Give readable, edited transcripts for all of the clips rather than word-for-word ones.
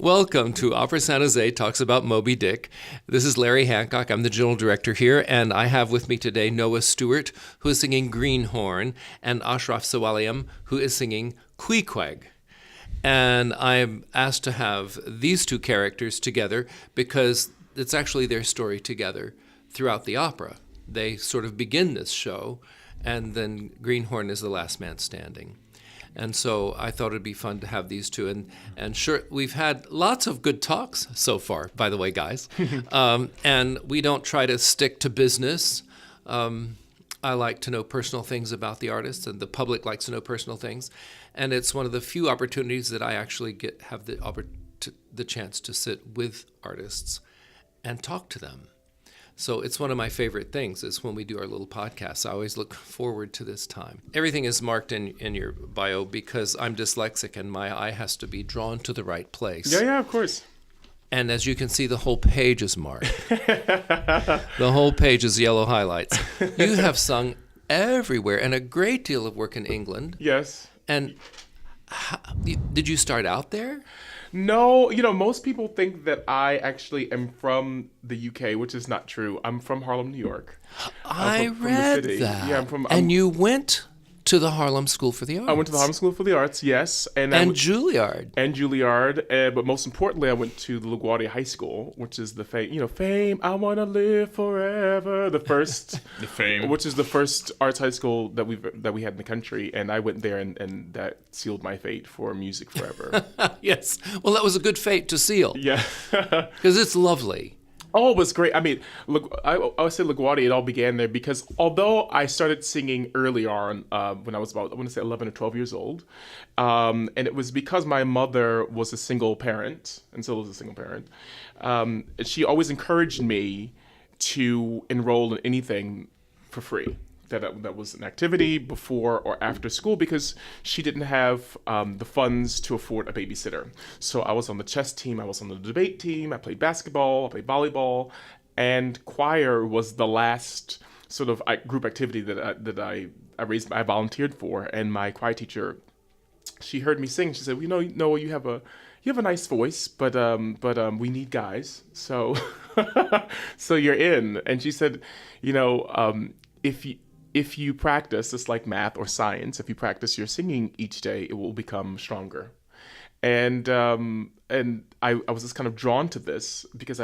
Welcome to Opera San Jose Talks about Moby-Dick. This is Larry Hancock. I'm the general director here, and I have with me today Noah Stewart, who is singing Greenhorn, and Ashraf Sewailam, who is singing Queequeg. And I'm asked to have these two characters together because it's actually their story together throughout the opera. They sort of begin this show, and then Greenhorn is the last man standing. And so I thought it'd be fun to have these two. And sure, we've had lots of good talks so far, by the way, guys. And we don't try to stick to business. I like to know personal things about the artists, and the public likes to know personal things. And it's one of the few opportunities that I actually have the chance to sit with artists and talk to them. So it's one of my favorite things is when we do our little podcasts. I always look forward to this time. Everything is marked in your bio because I'm dyslexic and my eye has to be drawn to the right place. Yeah, of course. And as you can see, the whole page is marked. The whole page is yellow highlights. You have sung everywhere and a great deal of work in England. Yes. And did you start out there? No, most people think that I actually am from the UK, which is not true. I'm from Harlem, New York. I read that. Yeah, and you went to the Harlem School for the Arts. I went to the Harlem School for the Arts, yes. And Juilliard. And Juilliard. But most importantly, I went to the LaGuardia High School, which is the fame, I want to live forever. The first, the fame, which is the first arts high school that we had in the country. And I went there and that sealed my fate for music forever. Yes. Well, that was a good fate to seal. Yeah. Because it's lovely. Oh, it was great. I mean, look, I would say LaGuardia, it all began there because although I started singing early on when I was about, I want to say 11 or 12 years old, and it was because my mother was a single parent, and still is a single parent, she always encouraged me to enroll in anything for free. That was an activity before or after school because she didn't have the funds to afford a babysitter. So I was on the chess team, I was on the debate team, I played basketball, I played volleyball, and choir was the last sort of group activity that I volunteered for. And my choir teacher, she heard me sing. She said, Noah, you have a nice voice, but we need guys, so so you're in. And she said, if you practice, it's like math or science, if you practice your singing each day, it will become stronger. And I was just kind of drawn to this because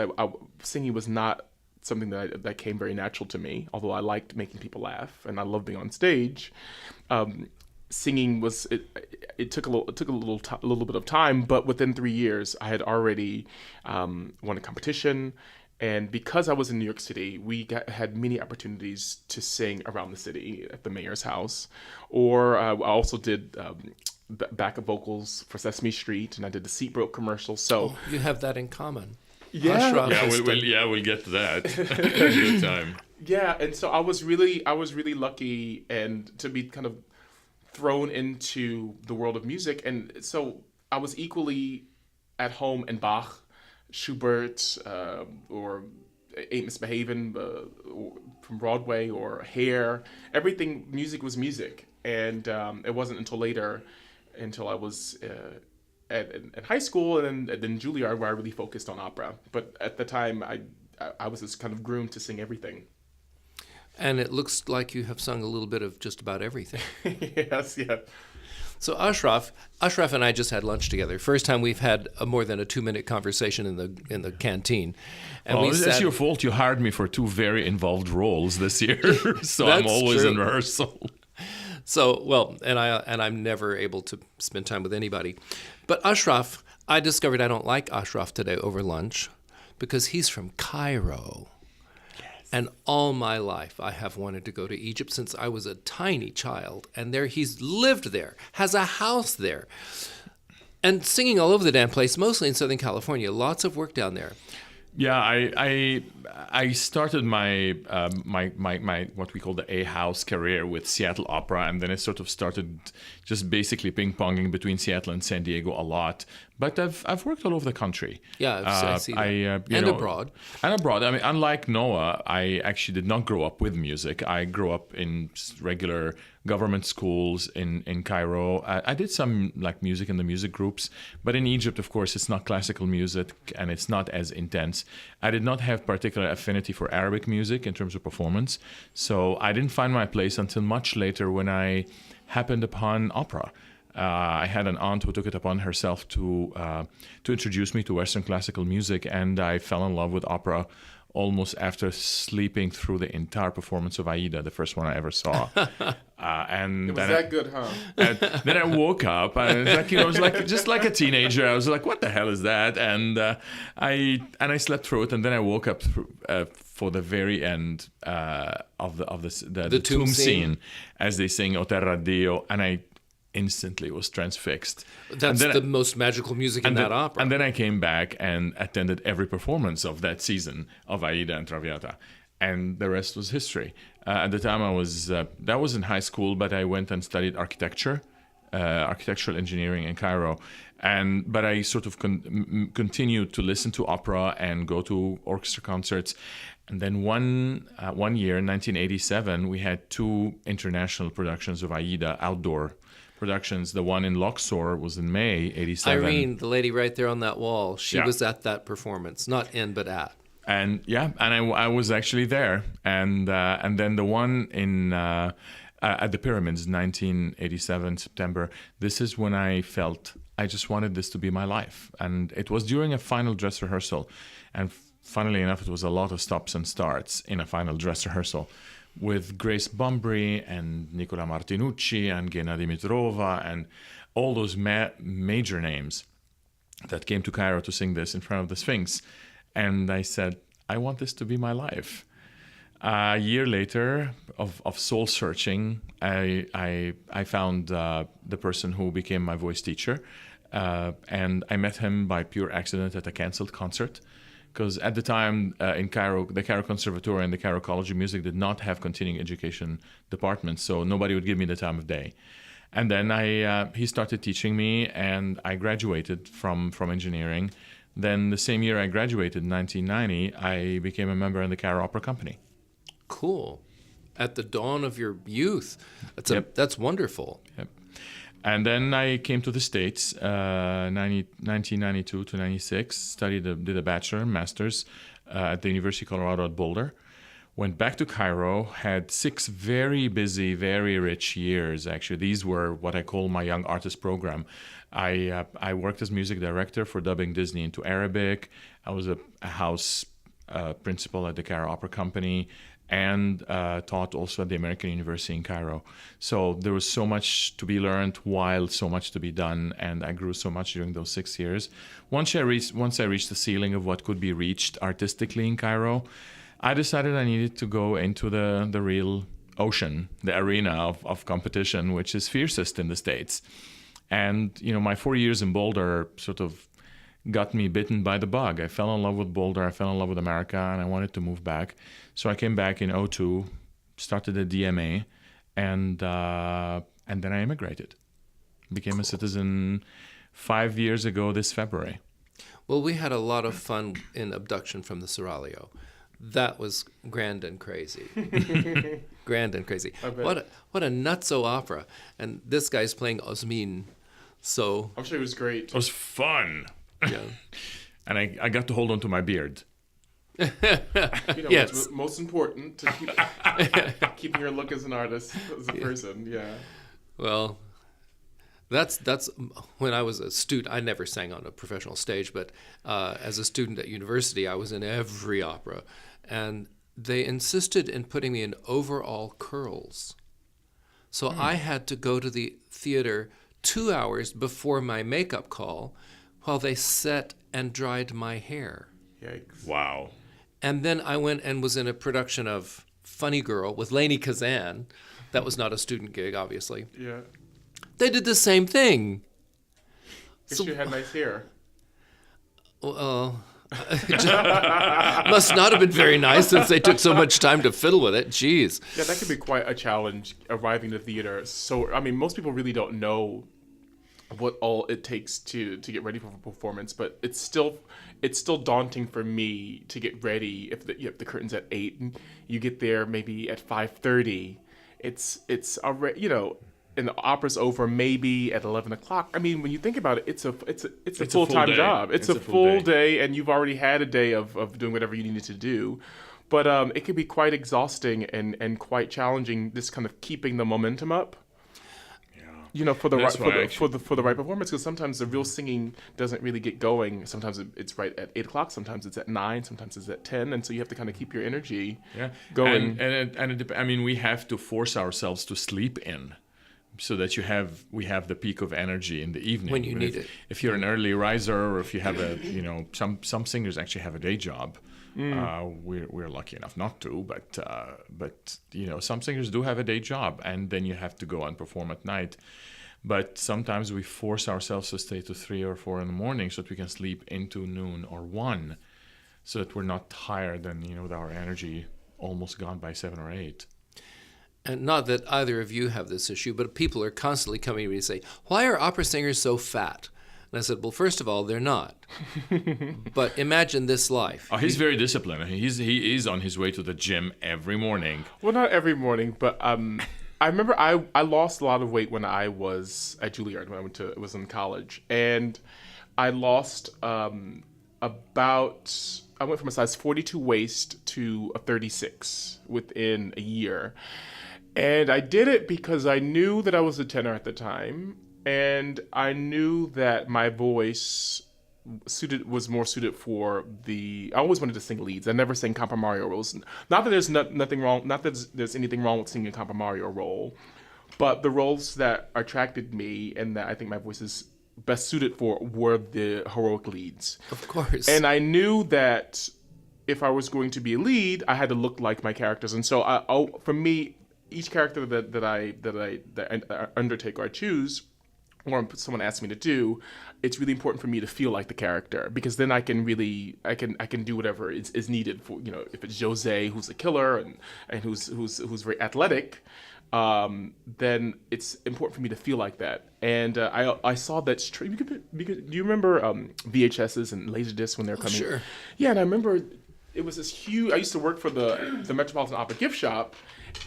singing was not something that came very natural to me, although I liked making people laugh and I loved being on stage. Singing it took a little bit of time, but within 3 years I had already won a competition. And because I was in New York City, we had many opportunities to sing around the city at the mayor's house. Or I also did backup vocals for Sesame Street, and I did the Seat Broke commercial. So you have that in common. Yeah, we'll get to that. Good time. Yeah, and so I was really lucky and to be kind of thrown into the world of music. And so I was equally at home in Bach, Schubert, or Ain't Misbehavin' from Broadway, or Hair. Everything, music was music. And it wasn't until I was at high school and then Juilliard where I really focused on opera. But at the time, I was just kind of groomed to sing everything. And it looks like you have sung a little bit of just about everything. Yes, yeah. So Ashraf and I just had lunch together. First time we've had more than a 2-minute conversation in the canteen. And it's your fault. You hired me for 2 very involved roles this year, so I'm always in rehearsal. So and I'm never able to spend time with anybody. But Ashraf, I discovered I don't like Ashraf today over lunch because he's from Cairo. And all my life, I have wanted to go to Egypt since I was a tiny child. And he's lived there, has a house there, and singing all over the damn place, mostly in Southern California. Lots of work down there. Yeah, I started my what we call the A-house career with Seattle Opera, and then I sort of started just basically ping-ponging between Seattle and San Diego a lot. But I've worked all over the country. Yeah, I see that. Abroad. And abroad. I mean, unlike Noah, I actually did not grow up with music. I grew up in regular government schools in Cairo. I did some like music in the music groups, but in Egypt, of course, it's not classical music and it's not as intense. I did not have particular affinity for Arabic music in terms of performance, so I didn't find my place until much later when I happened upon opera. I had an aunt who took it upon herself to introduce me to Western classical music, and I fell in love with opera almost after sleeping through the entire performance of Aida, the first one I ever saw. And It was that good, huh? and then I woke up, and it's like, I was like just like a teenager. I was like, "What the hell is that?" And I slept through it, and then I woke up for the very end of the tomb scene as they sing "O Terra Dio," and I instantly was transfixed. That's the most magical music in that opera. And then I came back and attended every performance of that season of Aida and Traviata. And the rest was history. At the time that was in high school, but I went and studied architecture, architectural engineering in Cairo. But I sort of continued to listen to opera and go to orchestra concerts. And then one year, in 1987, we had 2 international productions of Aida, outdoor productions. The one in Luxor was in May 87. Irene, the lady right there on that wall, she was at that performance, not in, but at. And I was actually there. And then the one in at the Pyramids, 1987 September. This is when I felt I just wanted this to be my life. And it was during a final dress rehearsal, and funnily enough, it was a lot of stops and starts in a final dress rehearsal, with Grace Bumbry and Nicola Martinucci and Gena Dimitrova and all those major names that came to Cairo to sing this in front of the Sphinx. And I said, I want this to be my life. A year later of soul searching, I found the person who became my voice teacher. And I met him by pure accident at a canceled concert. Because at the time in Cairo, the Cairo Conservatory and the Cairo College of Music did not have continuing education departments, so nobody would give me the time of day. And then he started teaching me, and I graduated from engineering. Then the same year I graduated, in 1990, I became a member in the Cairo Opera Company. Cool. At the dawn of your youth. That's wonderful. Yep. And then I came to the States, 1992 to 96, did a bachelor and master's at the University of Colorado at Boulder. Went back to Cairo, had 6 very busy, very rich years, actually. These were what I call my young artist program. I worked as music director for dubbing Disney into Arabic. I was a house principal at the Cairo Opera Company, and taught also at the American University in Cairo. So there was so much to be learned while so much to be done, and I grew so much during those 6 years. Once I reached the ceiling of what could be reached artistically in Cairo, I decided I needed to go into the real ocean, the arena of competition, which is fiercest in the States. And, my 4 years in Boulder sort of got me bitten by the bug. I fell in love with Boulder, I fell in love with America, and I wanted to move back. So I came back in 2002, started a DMA, and then I immigrated. Became a citizen 5 years ago this February. Well, we had a lot of fun in Abduction from the Seraglio. That was grand and crazy. Grand and crazy. What a nutso opera. And this guy's playing Osmin. So I'm sure it was great. It was fun. Yeah. And I got to hold on to my beard. Yes. What's most important to keeping your look as an artist, as a person. Yeah. Well, that's when I was a student. I never sang on a professional stage, but as a student at university, I was in every opera, and they insisted in putting me in overall curls. So I had to go to the theater 2 hours before my makeup call while they set and dried my hair. Yikes. Wow. And then I went and was in a production of Funny Girl with Lainey Kazan. That was not a student gig, obviously. Yeah. They did the same thing. Guess you had nice hair. Well, must not have been very nice since they took so much time to fiddle with it. Jeez. Yeah, that could be quite a challenge, arriving to the theater. So, most people really don't know what all it takes to get ready for a performance, but it's still daunting for me to get ready if the curtain's at 8 and you get there maybe at 5:30, it's already, and the opera's over maybe at 11 o'clock. I mean, when you think about it, it's a full full-time day. job. It's a full full day, and you've already had a day of doing whatever you needed to do. But it can be quite exhausting and quite challenging, just kind of keeping the momentum up. For the right for the right performance, because sometimes the real singing doesn't really get going. Sometimes it's right at 8 o'clock, sometimes it's at 9, sometimes it's at 10, and so you have to kind of keep your energy going. And we have to force ourselves to sleep in, so that we have the peak of energy in the evening when you need it. If you're an early riser, or if you have some singers actually have a day job. We're lucky enough not to, but some singers do have a day job, and then you have to go and perform at night. But sometimes we force ourselves to stay to 3 or 4 in the morning so that we can sleep into noon or 1, so that we're not tired and with our energy almost gone by 7 or 8. And not that either of you have this issue, but people are constantly coming to me and say, "Why are opera singers so fat?" And I said, well, first of all, they're not. But imagine this life. Oh, he's very disciplined. He is on his way to the gym every morning. Well, not every morning, but I remember I lost a lot of weight when I was at Juilliard, when I was in college. And I lost I went from a size 42 waist to a 36 within a year. And I did it because I knew that I was a tenor at the time. And I knew that my voice was more suited for I always wanted to sing leads. I never sang Campamario roles. Not that there's nothing wrong. Not that there's anything wrong with singing a Campamario role, but the roles that attracted me and that I think my voice is best suited for were the heroic leads. Of course. And I knew that if I was going to be a lead, I had to look like my characters. And so, for me, each character that I undertake or I choose, or someone asks me to do, it's really important for me to feel like the character, because then I can do whatever is needed for, if it's José, who's a killer and who's very athletic, then it's important for me to feel like that. And I saw that because do you remember VHSs and Laserdiscs when they were coming? Sure. Yeah, and I remember it was this huge. I used to work for the Metropolitan Opera gift shop,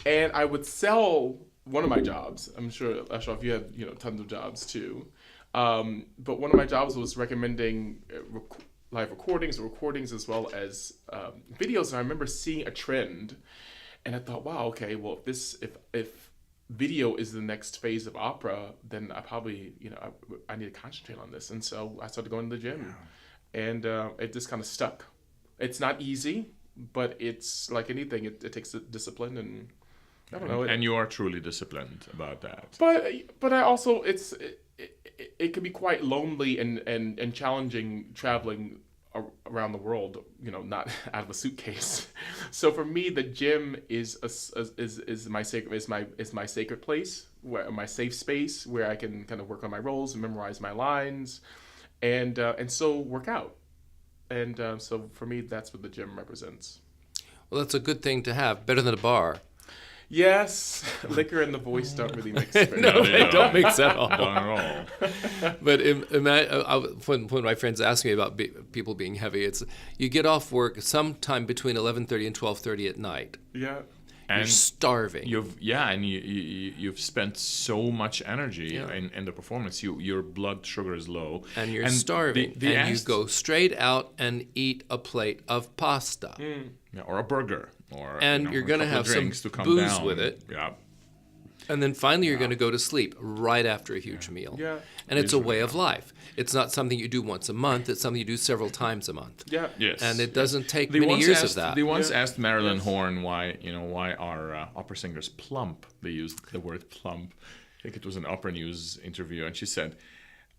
and I would sell. One of my jobs, I'm sure, Ashraf, you had tons of jobs too, but one of my jobs was recommending live recordings as well as videos. And I remember seeing a trend, and I thought, wow, okay, well, if video is the next phase of opera, then I probably I need to concentrate on this. And so I started going to the gym, and it just kind of stuck. It's not easy, but it's like anything, it takes discipline and. I don't know. And you are truly disciplined about that. But I also it can be quite lonely and challenging traveling around the world. Not out of a suitcase. So for me, the gym is my sacred place, where my safe space where I can kind of work on my roles and memorize my lines, and so work out. And so for me, that's what the gym represents. Well, that's a good thing to have. Better than a bar. Yes, liquor and the voice don't really mix. No, they don't mix at all. Not at all. But when my friends ask me about people being heavy, it's you get off work sometime between 11:30 and 12:30 at night. Yeah. You're starving. You've spent so much energy in the performance. Your blood sugar is low, and you're starving. You go straight out and eat a plate of pasta, or a burger, and you're going to have some booze with it. Yeah. And then finally you're going to go to sleep right after a huge meal. Yeah. And it's a way of life. It's not something you do once a month. It's something you do several times a month. Yeah. Yes. And it doesn't take many years of that. They once asked Marilyn Horne why are opera singers plump. They used the word plump. I think it was an Opera News interview, and she said,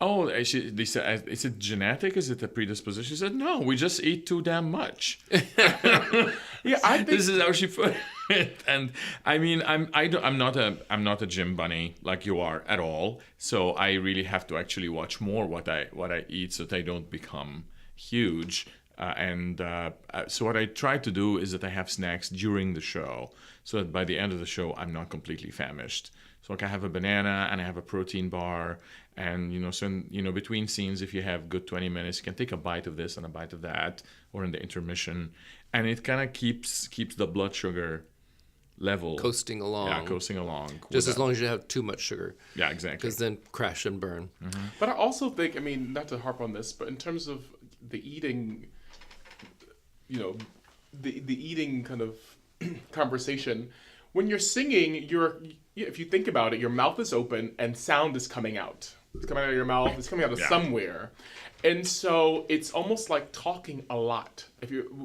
"Oh, they said, is it genetic? Is it a predisposition?" She said, "No, we just eat too damn much." Yeah, I think this is how she put it. And I mean, I'm not a gym bunny like you are at all. So I really have to actually watch more what I eat so that I don't become huge. So what I try to do is that I have snacks during the show, so that by the end of the show I'm not completely famished. So like I have a banana and I have a protein bar, and between scenes, if you have good 20 minutes, you can take a bite of this and a bite of that, or in the intermission, and it kind of keeps the blood sugar level. Coasting along. Yeah, coasting along. Just as long as you have too much sugar. Yeah, exactly. Because then crash and burn. But I also think, I mean, not to harp on this, but in terms of the eating, you know, the eating kind of conversation, when you're singing, if you think about it, your mouth is open and sound is coming out. It's coming out of your mouth. It's coming out of somewhere. And so it's almost like talking a lot.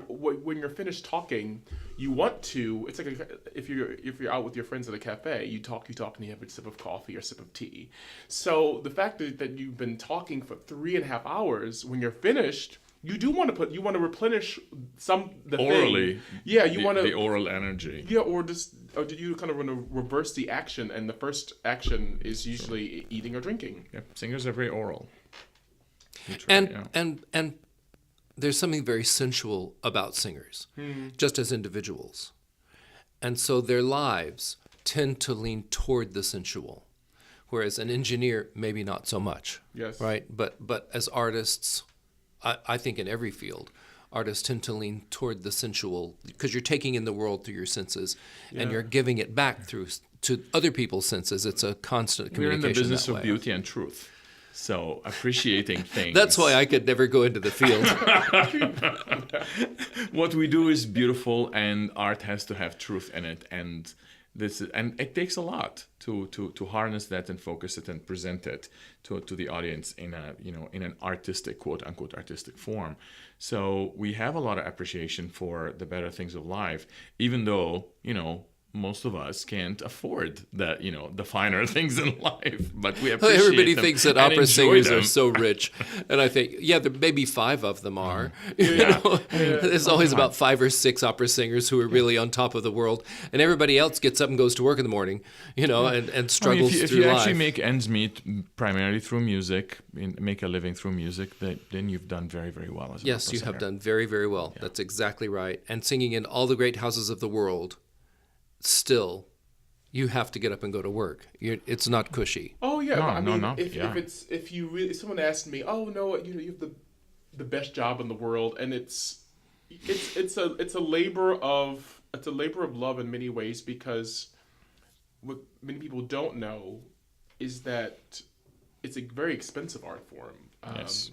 When you're finished talking, you want to. It's like if you're out with your friends at a cafe, you talk, and you have a sip of coffee or a sip of tea. So the fact that you've been talking for 3.5 hours, when you're finished, you want to replenish the orally. Thing. Yeah, you want the oral energy. Yeah, or do you kind of want to reverse the action? And the first action is usually eating or drinking. Yep, singers are very oral. And there's something very sensual about singers, just as individuals. And so their lives tend to lean toward the sensual, whereas an engineer, maybe not so much. Yes. Right? But as artists, I think in every field, artists tend to lean toward the sensual because you're taking in the world through your senses and you're giving it back to other people's senses. It's a constant communication. We're in the business that of way. beauty and truth. So appreciating things. That's why I could never go into the field. What we do is beautiful, and art has to have truth in it, and it takes a lot to harness that and focus it and present it to the audience in an artistic, quote unquote artistic form. So we have a lot of appreciation for the better things of life, even though most of us can't afford the finer things in life, but we appreciate Everybody them thinks that and opera enjoy singers them. are so rich, and I think there maybe 5 of them are. There's always about 5 or 6 opera singers who are really on top of the world, and everybody else gets up and goes to work in the morning, and struggles if through you life. actually make ends meet primarily through music, make a living through music, then you've done very, very well as an Yes, opera you singer. have done very, very well. Yeah. That's exactly right. And singing in all the great houses of the world, still, you have to get up and go to work. It's not cushy. Oh yeah, No. If someone asked me, oh no, you have the best job in the world, and it's a labor of love in many ways, because what many people don't know is that it's a very expensive art form. Yes.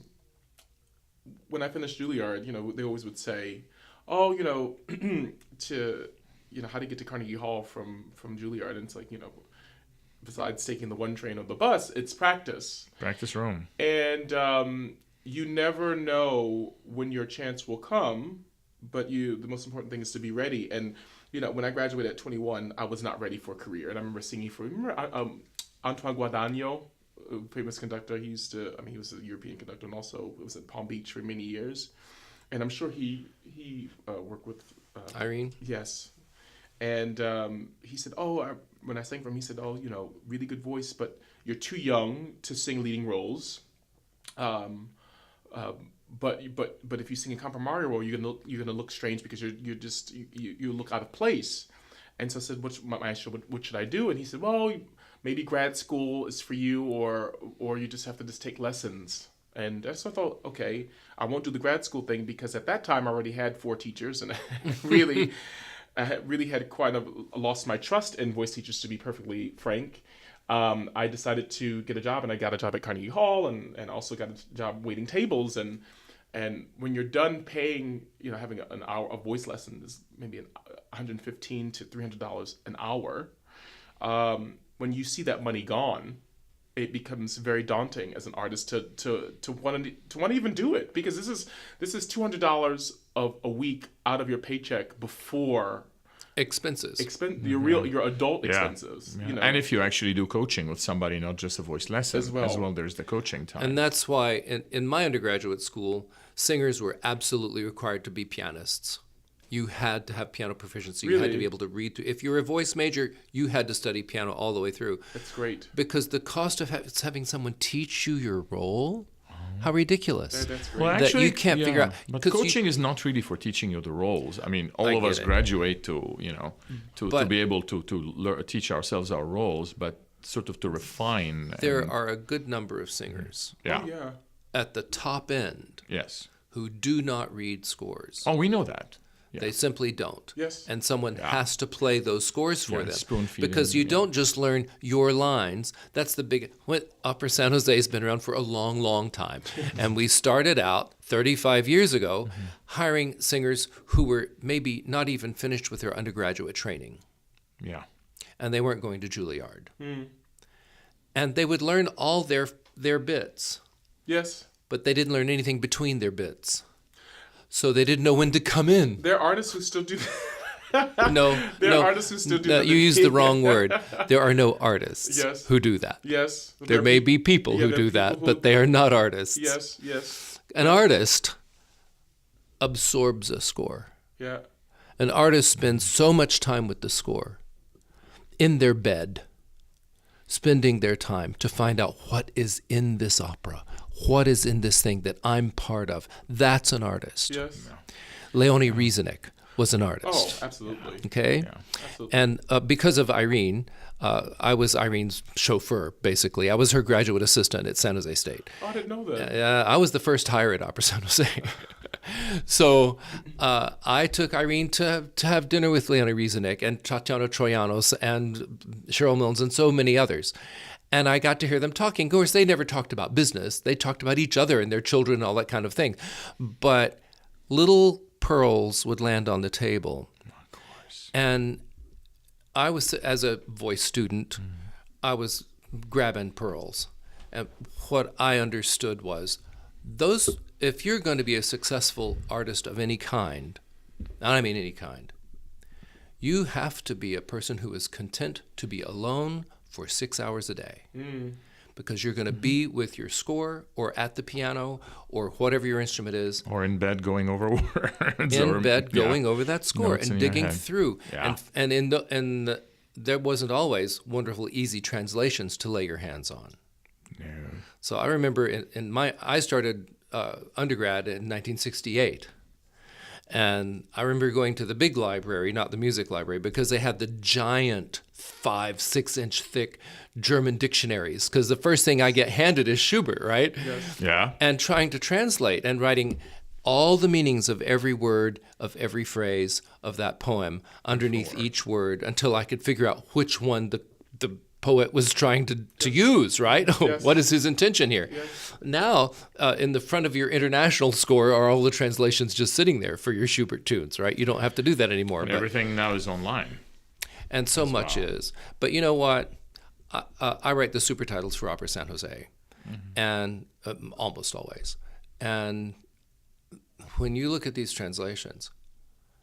When I finished Juilliard, they always would say, oh, how to get to Carnegie Hall from Juilliard, and it's like, besides taking the 1 train or the bus, it's practice. Practice room. And you never know when your chance will come, but the most important thing is to be ready. And when I graduated at 21, I was not ready for a career, and I remember singing for Antoine Guadagno, a famous conductor. He was a European conductor, and also was at Palm Beach for many years. And I'm sure he worked with Irene. Yes. And he said, when I sang for him, he said, really good voice, but you're too young to sing leading roles. But if you sing a compromising role, you're gonna look strange because you look out of place. And so I said, what should I do? And he said, well, maybe grad school is for you, or you just have to take lessons. And so I thought, okay, I won't do the grad school thing, because at that time I already had 4 teachers, and I really had quite lost my trust in voice teachers, to be perfectly frank. I decided to get a job, and I got a job at Carnegie Hall, and also got a job waiting tables. And when you're done paying, having an hour of voice lesson is maybe $115 to $300 an hour. When you see that money gone, it becomes very daunting as an artist to want to even do it, because this is $200 of a week out of your paycheck before expenses. Your adult expenses. Yeah. And if you actually do coaching with somebody, not just a voice lesson as well, there's the coaching time. And that's why in my undergraduate school, singers were absolutely required to be pianists. You had to have piano proficiency. Really? You had to be able to read. If you were a voice major, you had to study piano all the way through. That's great. Because the cost of having someone teach you your role, how ridiculous. That's great. Well, actually, that you can't figure out. But coaching is not really for teaching you the roles. I mean, all of us graduate to be able to teach ourselves our roles, but sort of to refine. There are a good number of singers Yeah. at the top end Yes. who do not read scores. Oh, we know that. They simply don't. Yes. And someone has to play those scores for them. spoon feeding, because you don't just learn your lines. That's the big... Opera San Jose has been around for a long, long time. And we started out 35 years ago hiring singers who were maybe not even finished with their undergraduate training. Yeah. And they weren't going to Juilliard. And they would learn all their bits. Yes. But they didn't learn anything between their bits. So they didn't know when to come in. There are artists who still do that. No. There are artists who still do that. You used the wrong word. There are no artists who do that. Yes. There may be people who do that, but they are not artists. Yes, yes. An artist absorbs a score. Yeah. An artist spends so much time with the score, in their bed, spending their time to find out what is in this opera, what is in this thing that I'm part of. That's an artist. Yes. Leonie Rieseneck was an artist. Oh, absolutely. Okay? Yeah. Absolutely. And because of Irene, I was Irene's chauffeur, basically. I was her graduate assistant at San Jose State. Oh, I didn't know that. I was the first hire at Opera San Jose. So I took Irene to have dinner with Leonie Rieseneck and Tatiana Troyanos and Cheryl Milnes and so many others. And I got to hear them talking. Of course, they never talked about business. They talked about each other and their children and all that kind of thing. But little pearls would land on the table. Of course. And I was, as a voice student, I was grabbing pearls. And what I understood was if you're going to be a successful artist of any kind, and I mean any kind, you have to be a person who is content to be alone for 6 hours a day. Because you're going to be with your score or at the piano or whatever your instrument is. Or in bed going over words. In bed going over that score Notes in and your digging head. through. Yeah. And there wasn't always wonderful, easy translations to lay your hands on. No. So I remember I started undergrad in 1968. And I remember going to the big library, not the music library, because they had the giant 5-6 inch thick German dictionaries. Because the first thing I get handed is Schubert, right? Yes. Yeah. And trying to translate and writing all the meanings of every word, of every phrase of that poem underneath each word until I could figure out which one the poet was trying to use, right? Yes. What is his intention here? Yes. Now, in the front of your international score are all the translations just sitting there for your Schubert tunes, right? You don't have to do that anymore. And everything now is online. And so much is. But you know what? I write the super titles for Opera San Jose, and almost always. And when you look at these translations,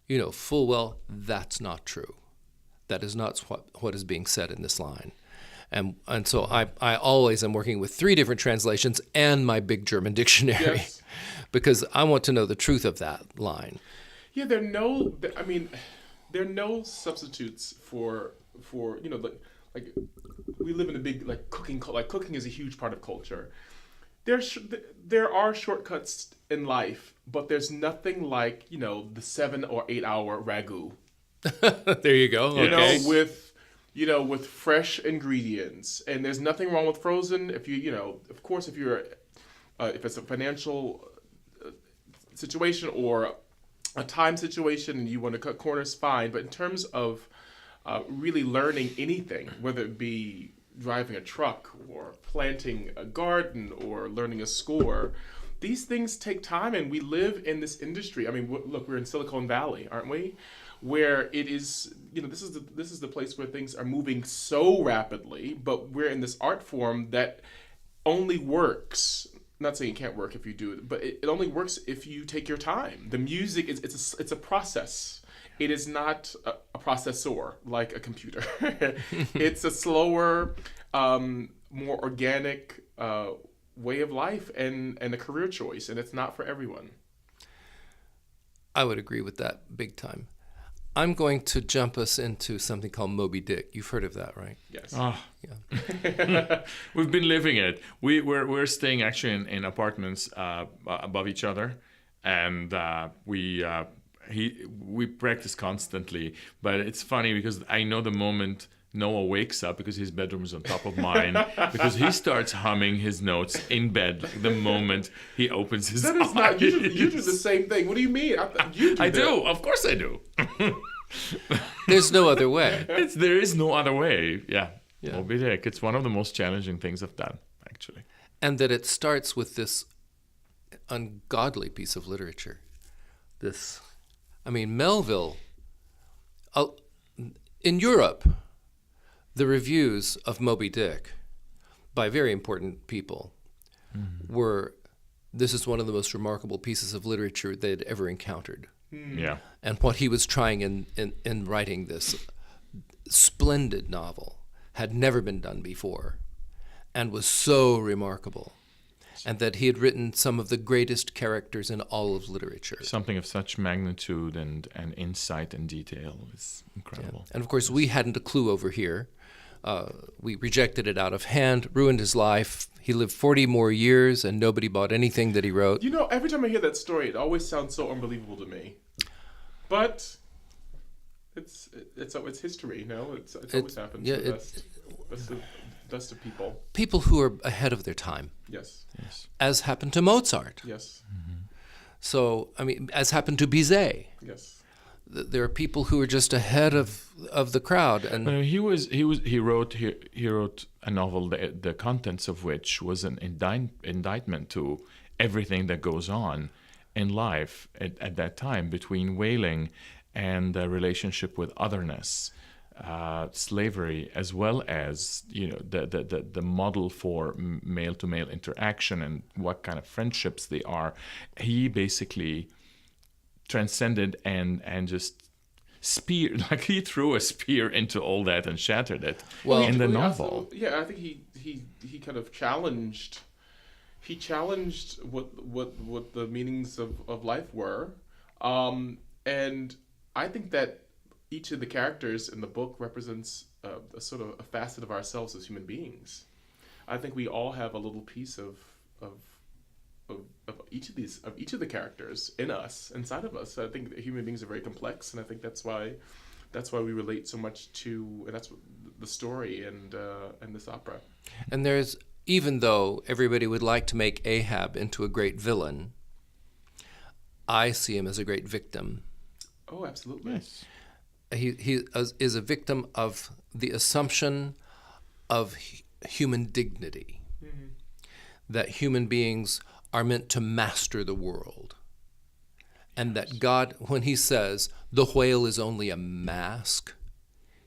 you know full well that's not true. That is not what is being said in this line. And so I always am working with 3 different translations and my big German dictionary because I want to know the truth of that line. Yeah, there are no substitutes for like we live in a big cooking is a huge part of culture. There are shortcuts in life, but there's nothing like, the 7 or 8 hour ragu. There you go. Okay. With fresh ingredients, and there's nothing wrong with frozen. If of course, if it's a financial situation or a time situation and you want to cut corners, fine. But in terms of really learning anything, whether it be driving a truck or planting a garden or learning a score, these things take time, and we live in this industry. I mean, look, we're in Silicon Valley, aren't we? Where it is, this is the place where things are moving so rapidly, but we're in this art form that only works. Not saying it can't work if you do it, but it only works if you take your time. The music it's a process. It is not a processor like a computer. It's a slower, more organic way of life and a career choice, and it's not for everyone. I would agree with that big time. I'm going to jump us into something called Moby-Dick. You've heard of that, right? Yes. Yeah. We've been living it. We're staying actually in apartments above each other, and we practice constantly. But it's funny because I know the moment Noah wakes up because his bedroom is on top of mine, because he starts humming his notes in bed the moment he opens his eyes. That is not, you do the same thing. What do you mean? I do. Of course I do. There's no other way. There is no other way. Yeah. Yeah. Moby-Dick. It's one of the most challenging things I've done, actually. And that it starts with this ungodly piece of literature. Melville, in Europe, the reviews of Moby-Dick by very important people were, this is one of the most remarkable pieces of literature they'd ever encountered. Yeah. And what he was trying in writing this splendid novel had never been done before and was so remarkable. And that he had written some of the greatest characters in all of literature. Something of such magnitude and insight and detail is incredible. Yeah. And of course, we hadn't a clue over here. We rejected it out of hand, ruined his life. He lived 40 more years and nobody bought anything that he wrote. You know, every time I hear that story, it always sounds so unbelievable to me. But it's history, you know? It's always happened to the best of people. People who are ahead of their time. Yes. As happened to Mozart. Yes. So, as happened to Bizet. Yes. There are people who are just ahead of the crowd, and He wrote a novel, the contents of which was an indictment to everything that goes on in life at that time, between whaling and the relationship with otherness, slavery, as well as the model for male to male interaction and what kind of friendships they are. He basically transcended and just he threw a spear into all that and shattered it in the novel. Yeah, I think he kind of challenged what the meanings of life were, and I think that each of the characters in the book represents a sort of a facet of ourselves as human beings. I think we all have a little piece of each of the characters in us, inside of us. I think that human beings are very complex, and I think that's why we relate so much to, and that's what the story and this opera. And there's, even though everybody would like to make Ahab into a great villain, I see him as a great victim. Oh, absolutely. Yes. He is a victim of the assumption of human dignity, that human beings are meant to master the world, and that God, when he says the whale is only a mask,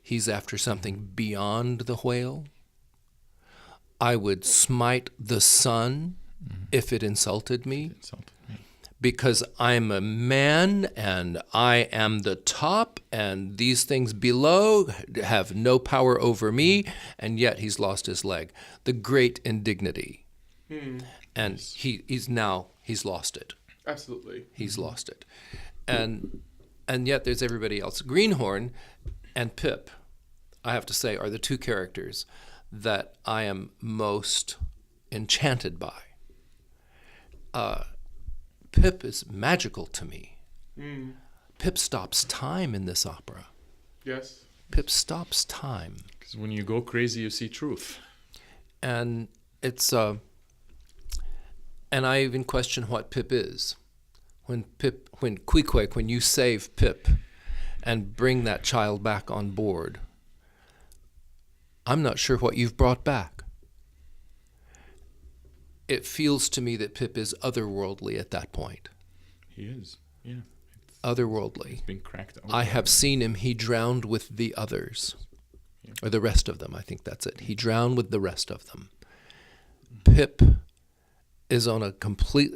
he's after something beyond the whale. I would smite the sun if it insulted me. Because I'm a man and I am the top and these things below have no power over me, and yet he's lost his leg. The great indignity. And he's lost it. Absolutely. He's lost it. And yet there's everybody else. Greenhorn and Pip, I have to say, are the two characters that I am most enchanted by. Pip is magical to me. Pip stops time in this opera. Yes. Pip stops time. Because when you go crazy, you see truth. And it's and I even question what Pip is. When Queequeg, when you save Pip and bring that child back on board, I'm not sure what you've brought back. It feels to me that Pip is otherworldly at that point. He is, yeah. Otherworldly. It's been cracked open. I have seen him. He drowned with the others, or the rest of them. I think that's it. He drowned with the rest of them. Pip is on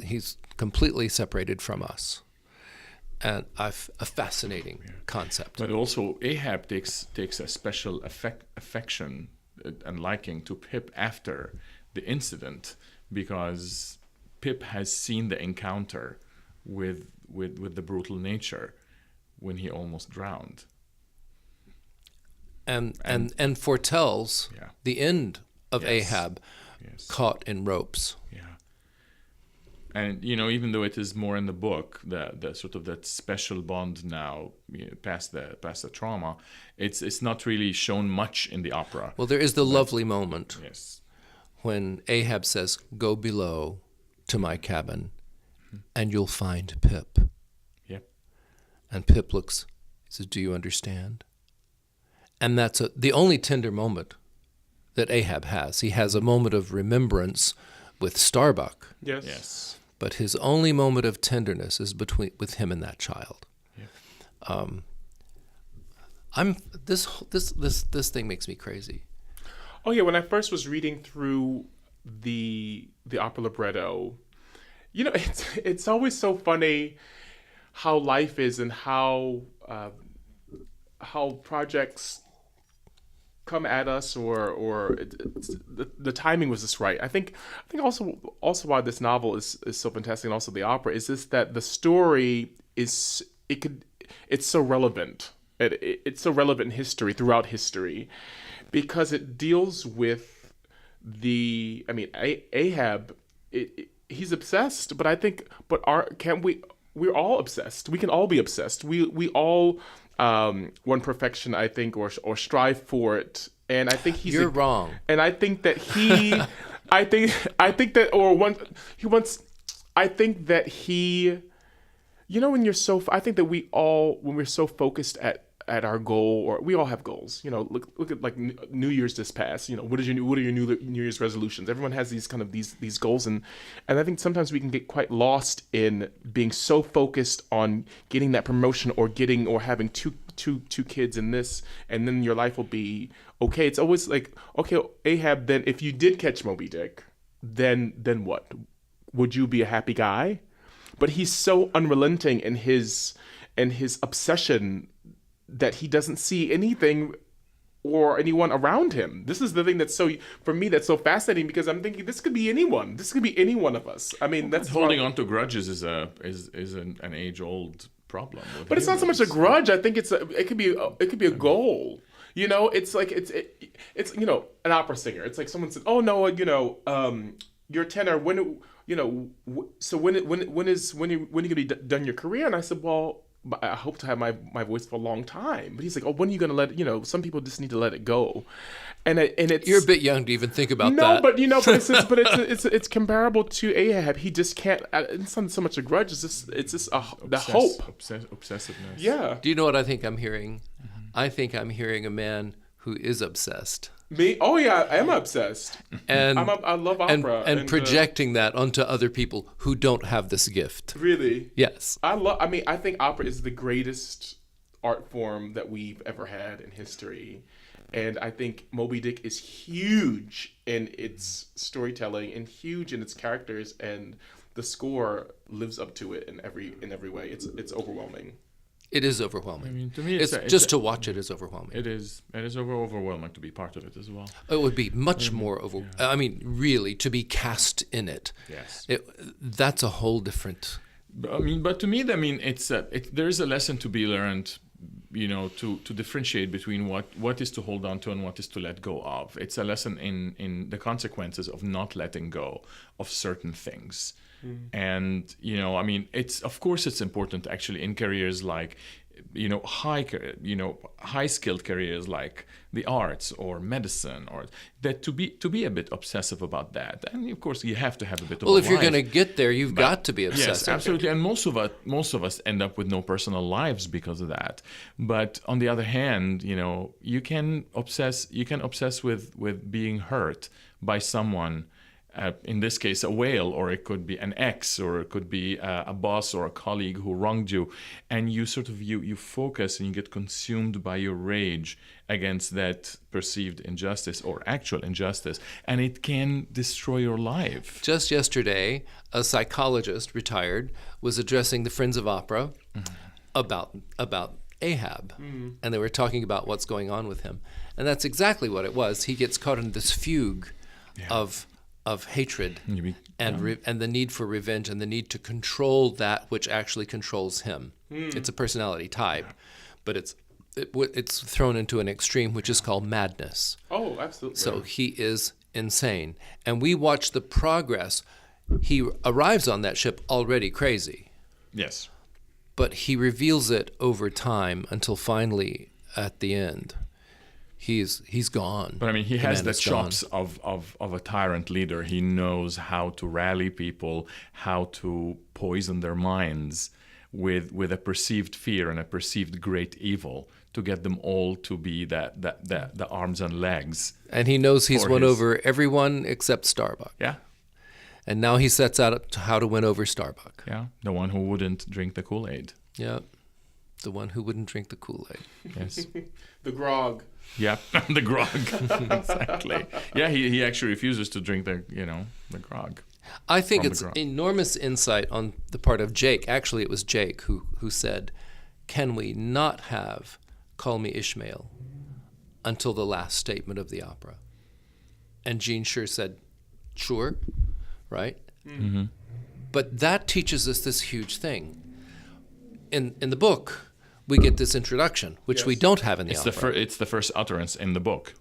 he's completely separated from us. And a fascinating concept. But also Ahab takes a special affection and liking to Pip after the incident, because Pip has seen the encounter with the brutal nature when he almost drowned. And foretells the end of Ahab, Yes. caught in ropes. Yeah. And even though it is more in the book, the sort of that special bond now, past the trauma, it's not really shown much in the opera. Well, there is the lovely moment Yes. when Ahab says, "Go below to my cabin, and you'll find Pip." Yep. And Pip looks, he says, "Do you understand?" And that's the only tender moment that Ahab has. He has a moment of remembrance with Starbuck, Yes. Yes. but his only moment of tenderness is with him and that child. Yeah. This thing makes me crazy. Oh yeah, when I first was reading through the opera libretto, it's always so funny how life is and how projects come at us, or the timing was just right. I think also why this novel is so fantastic, and also the opera, is this, that the story it's so relevant. It's so relevant in history, throughout history, because it deals with Ahab. He's obsessed, but I think, we're all obsessed. We can all be obsessed. We all want perfection, I think, or strive for it. And I think You're wrong. And I think that he, I think that, I think that he, when you're so, I think that when we're so focused at our goal, or we all have goals, look at like New Year's just passed, what are your New Year's resolutions? Everyone has these kind of these goals, and I think sometimes we can get quite lost in being so focused on getting that promotion, or having two kids in this, and then your life will be okay. It's always like, okay, Ahab, then if you did catch Moby-Dick, then what? Would you be a happy guy? But he's so unrelenting in his obsession that he doesn't see anything or anyone around him. This is the thing that's so fascinating, because I'm thinking this could be anyone. This could be any one of us. I mean, that's Holding on to grudges is an age-old problem. But it's not so much a grudge. I think it could be a goal. It's like it's an opera singer. It's like someone said, "Oh, Noah, you're a tenor. When are you gonna be done your career?" And I said, "Well, I hope to have my voice for a long time." But he's like, "Oh, when are you gonna let it?" Some people just need to let it go. And it's, You're a bit young to even think about that. No, but it's comparable to Ahab. He just can't. It's not so much a grudge. It's just the hope, obsessiveness. Yeah. Do you know what I think I'm hearing? I think I'm hearing a man who is obsessed. Me? Oh yeah, I am obsessed. And I love opera and projecting that onto other people who don't have this gift. Really? Yes. I think opera is the greatest art form that we've ever had in history. And I think Moby-Dick is huge in its storytelling and huge in its characters, and the score lives up to it in every way. It's overwhelming. It is overwhelming. I mean, to me, to watch it is overwhelming. It is overwhelming to be part of it as well. It would be much more I mean, really, to be cast in it. Yes. That's a whole different. But to me, there is a lesson to be learned, to differentiate between what is to hold on to and what is to let go of. It's a lesson in the consequences of not letting go of certain things. And it's important actually in careers like high skilled careers like the arts or medicine, or that to be a bit obsessive about that. And of course you have to have a bit of if you're going to get there, you've got to be obsessive. Yes, absolutely. And most of us end up with no personal lives because of that. But on the other hand, you can obsess with being hurt by someone. In this case, a whale, or it could be an ex, or it could be a boss or a colleague who wronged you, and you sort of you focus and you get consumed by your rage against that perceived injustice or actual injustice, and it can destroy your life. Just yesterday, a psychologist, retired, was addressing the Friends of Opera about Ahab, and they were talking about what's going on with him, and that's exactly what it was. He gets caught in this fugue of hatred and the need for revenge and the need to control that which actually controls him. It's a personality type, but it's thrown into an extreme which is called madness. Oh, absolutely. So he is insane. And we watch the progress. he arrives on that ship already crazy, Yes. but he reveals it over time until finally at the end he's gone. But I mean, he The has man the is gone. chops of a tyrant leader. He knows how to rally people, how to poison their minds with a perceived fear and a perceived great evil to get them all to be the arms and legs. And he knows he's for won his- over everyone except Starbuck. Yeah, And now he sets out to how to win over Starbuck. yeah. The one who wouldn't drink the Kool-Aid. Yeah. The one who wouldn't drink the Kool-Aid. Yes. The grog. Yeah, the grog. Exactly. Yeah, he actually refuses to drink the grog. I think From the it's grog. enormous insight on the part of Jake. Actually, it was Jake who said, "Can we not have Call Me Ishmael until the last statement of the opera?" And Gene Scheer said, "Sure," right? Mm-hmm. But that teaches us this huge thing. In the book, we get this introduction, which we Yes. don't have in the It's opera. it's the first utterance in the book.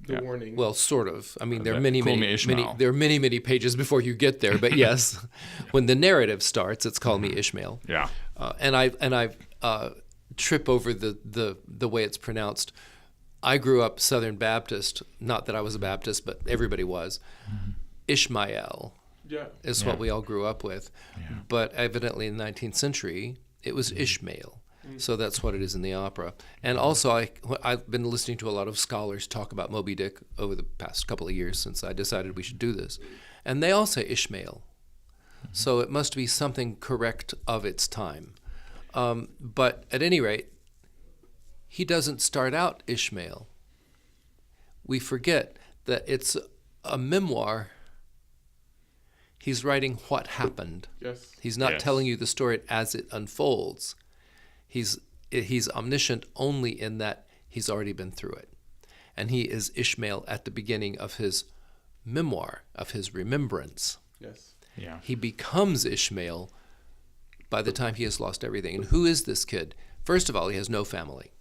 The Yeah. warning. Well, sort of. I mean, there are the many, Call Me many, Ishmael. there are many pages before you get there. But yes, when the narrative starts, it's "Call Me Ishmael," Yeah. and I trip over the way it's pronounced. I grew up Southern Baptist. Not that I was a Baptist, but everybody was. Ishmael yeah. is what we all grew up with. But evidently in the 19th century, it was Ishmael. So that's what it is in the opera. And also, I've been listening to a lot of scholars talk about Moby-Dick over the past couple of years since I decided we should do this. And they all say Ishmael. So it must be something correct of its time. But at any rate, he doesn't start out Ishmael. We forget that it's a memoir. He's writing what happened. Yes. He's not Yes. telling you the story as it unfolds. He's omniscient only in that he's already been through it. And he is Ishmael at the beginning of his memoir, of his remembrance. Yes. Yeah. He becomes Ishmael by the time he has lost everything. And who is this kid? First of all, he has no family.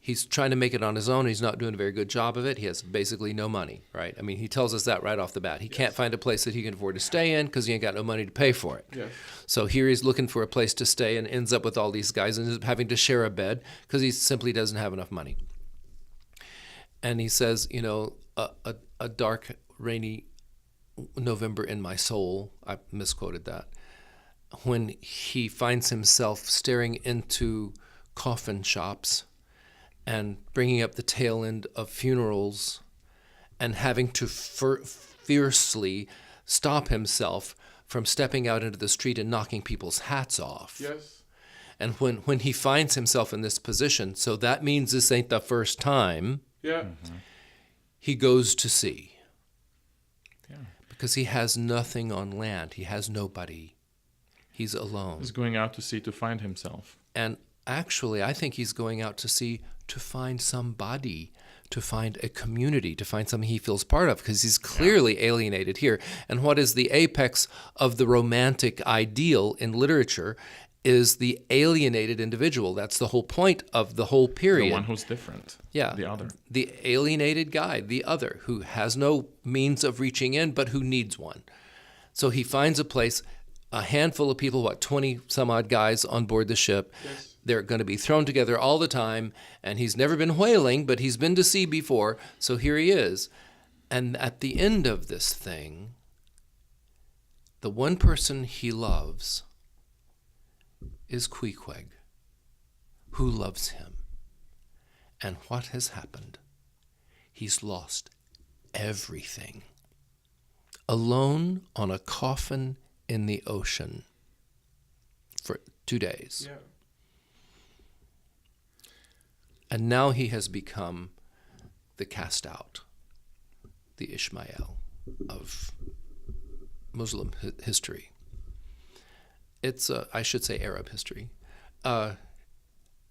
He's trying to make it on his own. He's not doing a very good job of it. He has basically no money, right? I mean, he tells us that right off the bat. He can't find a place that he can afford to stay in because he ain't got no money to pay for it. Yes. So here he's looking for a place to stay and ends up with all these guys and ends up having to share a bed because he simply doesn't have enough money. And he says, a dark, rainy November in my soul. I misquoted that. When he finds himself staring into coffin shops and bringing up the tail end of funerals and having to fiercely stop himself from stepping out into the street and knocking people's hats off. Yes. And when he finds himself in this position, so that means this ain't the first time, Yeah. he goes to sea. Yeah. Because he has nothing on land. He has nobody. He's alone. He's going out to sea to find himself. And actually, I think he's going out to sea to find somebody, to find a community, to find something he feels part of, because he's clearly alienated here. And what is the apex of the romantic ideal in literature is the alienated individual. That's the whole point of the whole period. The one who's different. Yeah. The other. The alienated guy, the other, who has no means of reaching in, but who needs one. So he finds a place, a handful of people, 20 some odd guys on board the ship. Yes. They're going to be thrown together all the time, and he's never been whaling, but he's been to sea before, so here he is. And at the end of this thing, the one person he loves is Queequeg, who loves him. And what has happened? He's lost everything. Alone on a coffin in the ocean for 2 days. Yeah. And now he has become the cast out, the Ishmael of Muslim history. It's, I should say, Arab history.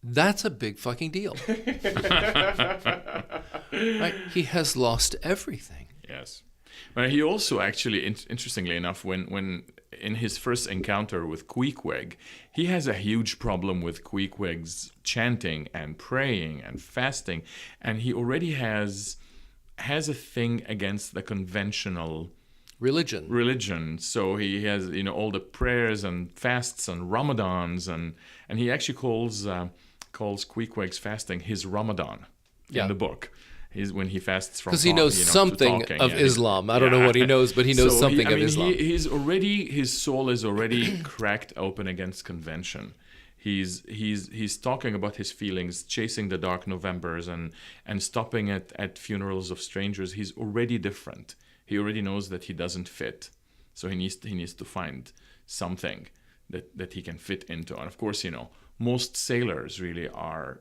That's a big fucking deal. Right? He has lost everything. Yes. But he also actually, interestingly enough, when in his first encounter with Queequeg, he has a huge problem with Queequeg's chanting and praying and fasting, and he already has a thing against the conventional religion. So he has, all the prayers and fasts and Ramadans, and he actually calls Queequeg's fasting his Ramadan in the book. When he fasts from because he knows something of Islam. I don't know what he knows, but he knows something of Islam. His soul is already cracked open against convention. He's talking about his feelings, chasing the dark Novembers and stopping at funerals of strangers. He's already different. He already knows that he doesn't fit, so he needs to find something that he can fit into. And of course, most sailors really are,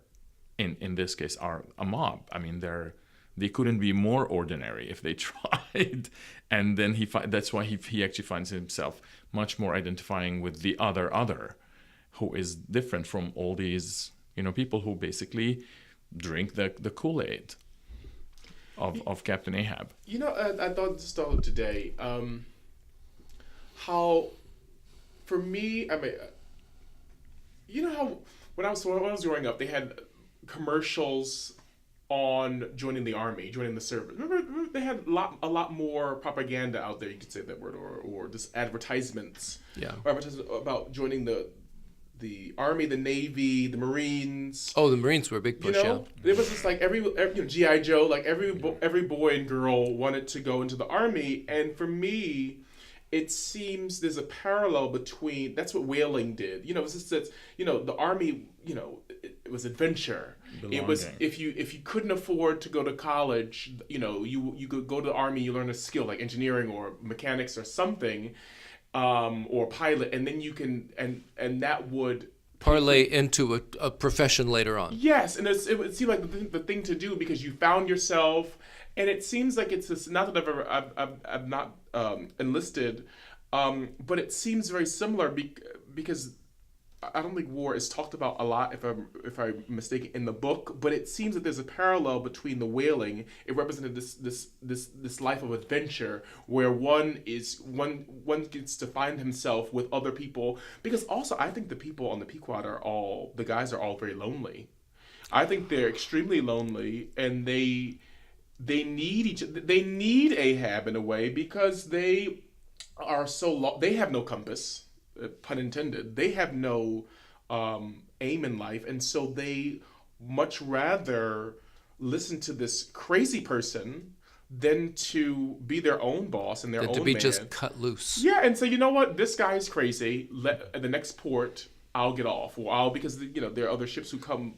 in this case, are a mob. I mean, they couldn't be more ordinary if they tried. And then that's why he actually finds himself much more identifying with the other, who is different from all these, people who basically drink the Kool-Aid of Captain Ahab. I thought this today, how, for me, I mean, how when I was growing up, they had commercials on joining the army, joining the service. Remember they had a lot more propaganda out there. You could say that word, or just advertisements. Yeah. Or advertisements about joining the army, the Navy, the Marines. Oh, the Marines were a big push. It was just like every G.I. Joe, like every boy and girl wanted to go into the army. And for me, it seems there's a parallel between, that's what whaling did. It's just that, the army, it was adventure. Belonging. It was, if you couldn't afford to go to college, you could go to the army, you learn a skill like engineering or mechanics or something, or pilot, and then you can, and that would parlay into a profession later on. Yes, and it would seem like the thing to do because you found yourself. And it seems like it's this, not that I've not enlisted, but it seems very similar because I don't think war is talked about a lot, if I'm mistaken, in the book. But it seems that there's a parallel between the whaling. It represented this life of adventure where one gets to find himself with other people. Because also I think the people on the Pequod the guys are all very lonely. I think they're extremely lonely, and they need each other. They need Ahab in a way because they are so they have no compass, pun intended. They have no aim in life, and so they much rather listen to this crazy person than to be their own boss and their own to be man. Just cut loose. Yeah, and so you know what? This guy is crazy. At the next port, I'll get off, or because there are other ships who come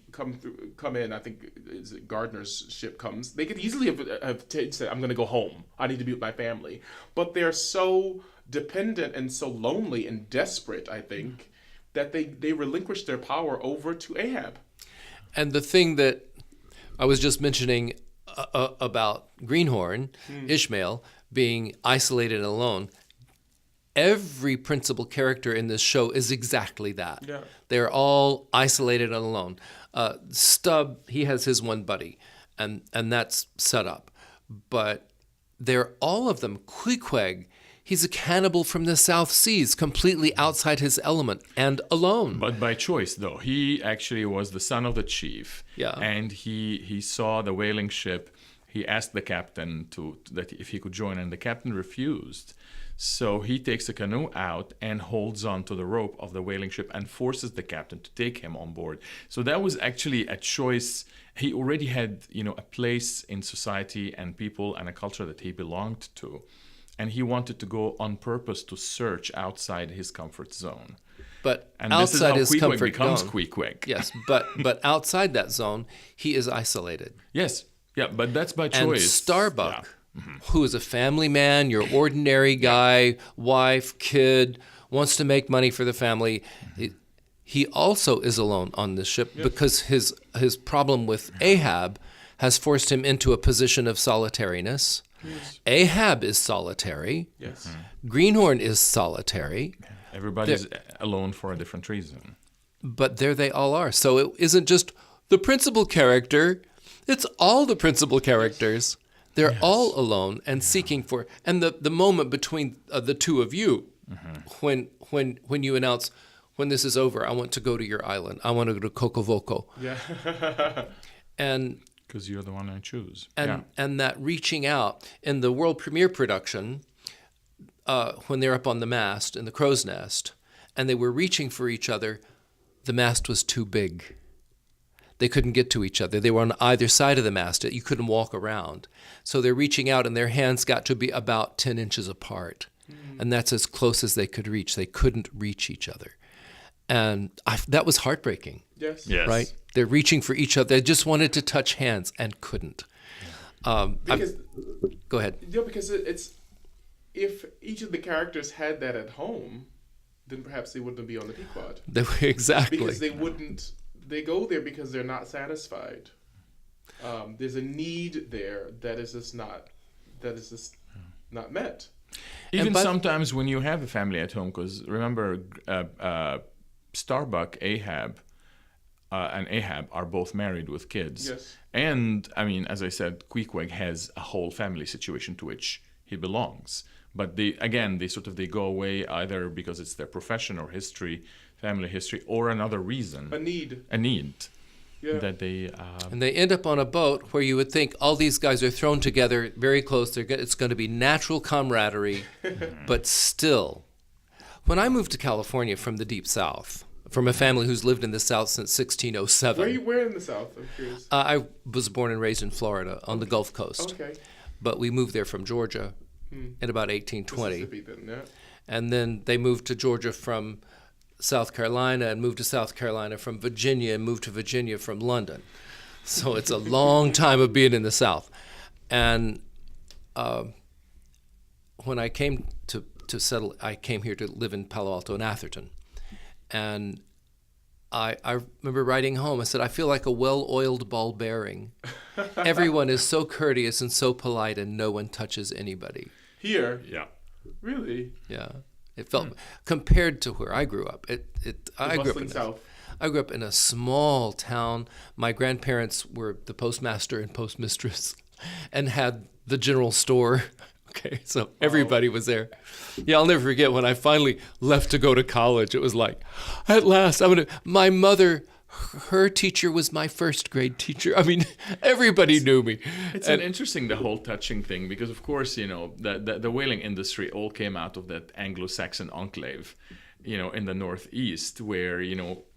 in. I think Gardner's ship comes. They could easily have said, "I'm going to go home. I need to be with my family," but they're so dependent and so lonely and desperate. I think that they relinquish their power over to Ahab. And the thing that I was just mentioning about Greenhorn, Ishmael being isolated and alone. Every principal character in this show is exactly that. Yeah. They're all isolated and alone. Stubb, he has his one buddy, and that's set up. But they're all of them. Queequeg, he's a cannibal from the South Seas, completely outside his element and alone. But by choice, though. He actually was the son of the chief. Yeah. And he saw the whaling ship. He asked the captain that if he could join, and the captain refused. So he takes a canoe out and holds on to the rope of the whaling ship and forces the captain to take him on board. So that was actually a choice. He already had, a place in society and people and a culture that he belonged to. And he wanted to go on purpose to search outside his comfort zone. But and outside this is how his Queequeg comfort becomes zone, Queequeg. yes, but outside that zone, he is isolated. Yes, yeah, but that's by choice. And Starbuck, who is a family man, your ordinary guy, wife, kid, wants to make money for the family. He also is alone on this ship because his problem with Ahab has forced him into a position of solitariness. Yes. Ahab is solitary. Yes. Greenhorn is solitary. Everybody's alone for a different reason. But there they all are. So it isn't just the principal character. It's all the principal characters. They're all alone and seeking for, and the moment between the two of you, when you announce, when this is over, I want to go to your island. I want to go to Kokovoko. Yeah. And because you're the one I choose. And that reaching out in the world premiere production, when they're up on the mast in the crow's nest and they were reaching for each other, the mast was too big. They couldn't get to each other. They were on either side of the mast. You couldn't walk around. So they're reaching out, and their hands got to be about 10 inches apart. And that's as close as they could reach. They couldn't reach each other. And that was heartbreaking. Yes. Right? They're reaching for each other. They just wanted to touch hands and couldn't. Go ahead. Because it's if each of the characters had that at home, then perhaps they wouldn't be on the Pequod. Exactly. Because they wouldn't. They go there because they're not satisfied. There's a need there that is just not met. Even sometimes when you have a family at home, because remember, Starbuck, Ahab, and Ahab are both married with kids. Yes. And, I mean, as I said, Queequeg has a whole family situation to which he belongs. But they go away either because it's their profession or history, family history, or another reason. A need. Yeah. That they... And they end up on a boat where you would think all these guys are thrown together very close. It's going to be natural camaraderie, but still. When I moved to California from the Deep South, from a family who's lived in the South since 1607. Where in the South? I'm curious. I was born and raised in Florida on the Gulf Coast. Okay. But we moved there from Georgia in about 1820. Mississippi then, yeah. And then they moved to Georgia from South Carolina and moved to South Carolina from Virginia and moved to Virginia from London. So it's a long time of being in the South. And when I came to settle, I came here to live in Palo Alto and Atherton. And I remember writing home, I said, I feel like a well-oiled ball bearing. Everyone is so courteous and so polite and no one touches anybody. Here? Yeah. Really? Yeah. It felt, compared to where I grew up, I grew up in a small town. My grandparents were the postmaster and postmistress and had the general store. Okay, so everybody was there. Yeah, I'll never forget when I finally left to go to college. It was like, at last, my mother, her teacher was my first grade teacher. I mean, everybody knew me. It's interesting, the whole touching thing, because of course, the whaling industry all came out of that Anglo-Saxon enclave, in the Northeast, where,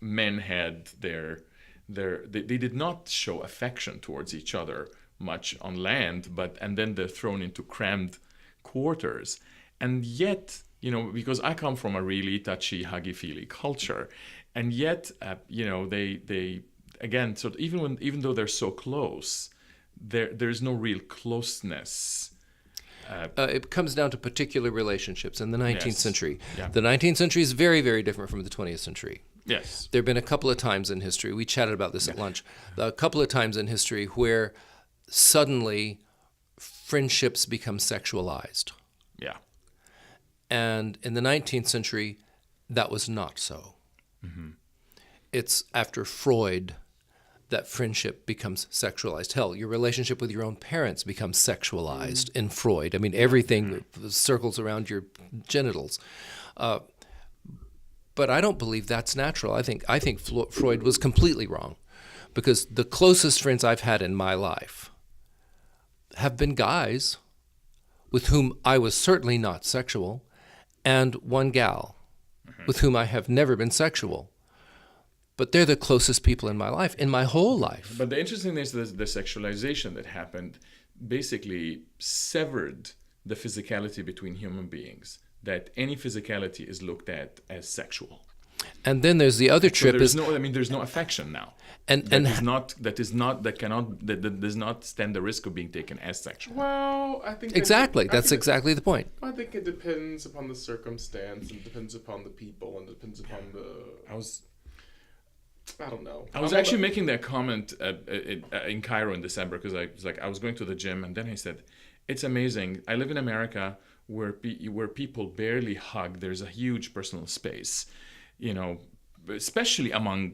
men had they did not show affection towards each other much on land, and then they're thrown into crammed quarters. And yet, because I come from a really touchy, huggy-feely culture, and yet, they again, sort of, even though they're so close, there's no real closeness. It comes down to particular relationships in the 19th century. Yeah. The 19th century is very, very different from the 20th century. Yes. There have been a couple of times in history, we chatted about this at lunch, a couple of times in history where suddenly friendships become sexualized. Yeah. And in the 19th century, that was not so. Mm-hmm. It's after Freud that friendship becomes sexualized. Hell, your relationship with your own parents becomes sexualized in Freud. I mean, everything circles around your genitals. But I don't believe that's natural. I think Freud was completely wrong, because the closest friends I've had in my life have been guys with whom I was certainly not sexual, and one gal with whom I have never been sexual. But they're the closest people in my life, in my whole life. But the interesting thing is the sexualization that happened basically severed the physicality between human beings, that any physicality is looked at as sexual. And then there's the other trip. There's no affection now. That does not stand the risk of being taken as sexual. Well, I think that's exactly the point. I think it depends upon the circumstance, and depends upon the people, and depends upon I don't know. I was actually making that comment in Cairo in December, because I was going to the gym, and then I said, it's amazing. I live in America where people barely hug. There's a huge personal space, especially among,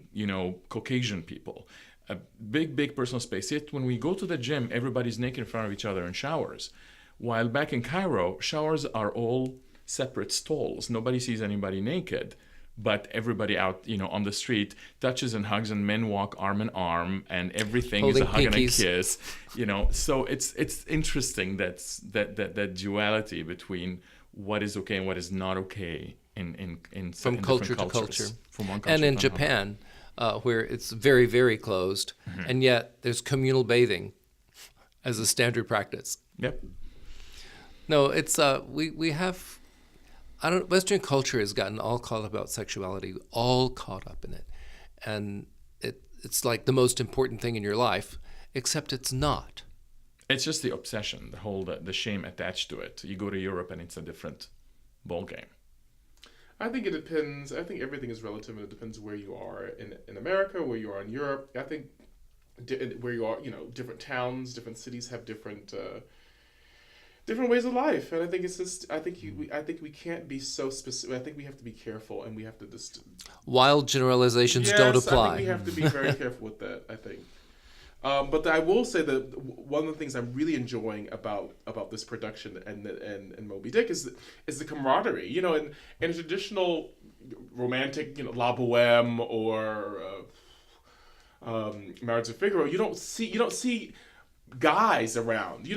Caucasian people. A big personal space. Yet when we go to the gym, everybody's naked in front of each other in showers. While back in Cairo, showers are all separate stalls. Nobody sees anybody naked. But everybody out, on the street touches and hugs, and men walk arm in arm, and everything holding is a hug pinkies. and a kiss. So it's interesting that duality between what is okay and what is not okay in From in culture different to cultures. culture. From one culture And in to another. Japan, where it's very, very closed, and yet there's communal bathing as a standard practice. Yep. No, it's we have, Western culture has gotten all caught up about sexuality, all caught up in it, and it's like the most important thing in your life, except it's not. It's just the obsession, the shame attached to it. You go to Europe and it's a different ball game. I think it depends. I think everything is relative, and it depends where you are in America, where you are in Europe. I think where you are, different towns, different cities have different ways of life, and I think it's just. I think we can't be so specific. I think we have to be careful, and we have to just. Wild generalizations don't apply. I think we have to be very careful with that. I think. But I will say that one of the things I'm really enjoying about this production and Moby-Dick is the camaraderie. In a traditional romantic, La Boheme or Marriage of Figaro, you don't see guys around.